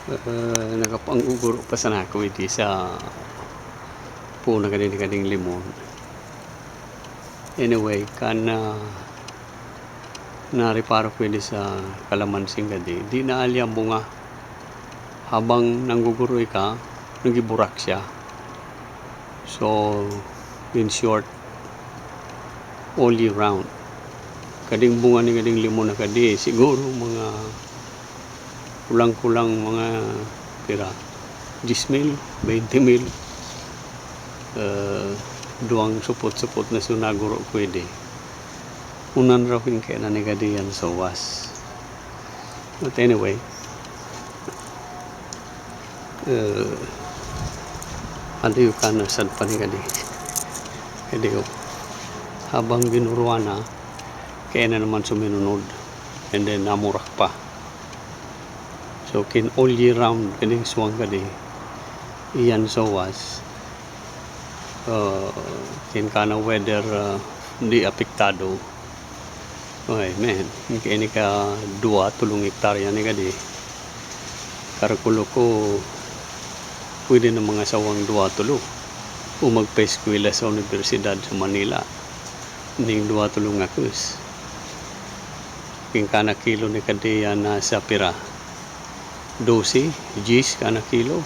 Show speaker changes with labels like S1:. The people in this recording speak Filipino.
S1: Nakapanguguro pa sa nako iti sa puno kading limon. Anyway, nariparo ko sa kalamansing gadi, di na alyang bunga. Habang nangguguroy ka, nagiburak siya. So, in short, all year round. Kading bunga ni kading limon na kadi, siguro mga kulang-kulang mga pira 10,000, 20,000 duang supot-supot na sunaguro pwede unan raw yung kaya nanigadi yan sa was. But anyway, adiyo ka na sad panigadi adiyo habang ginuruan na kaya na naman suminunod and then namurak pa. So kin all year round kading suwang kadi iyan sa was kin kana weather di apektado. Okay man, kini ka 2-3 hektarya ni kadi karakulo ko pwede na mga sawang 2-3 o magpa-eskwela sa Universidad sa Manila ning 2-3 akus kin kana kilo ni kadi yan nasa pira 12 kana kilo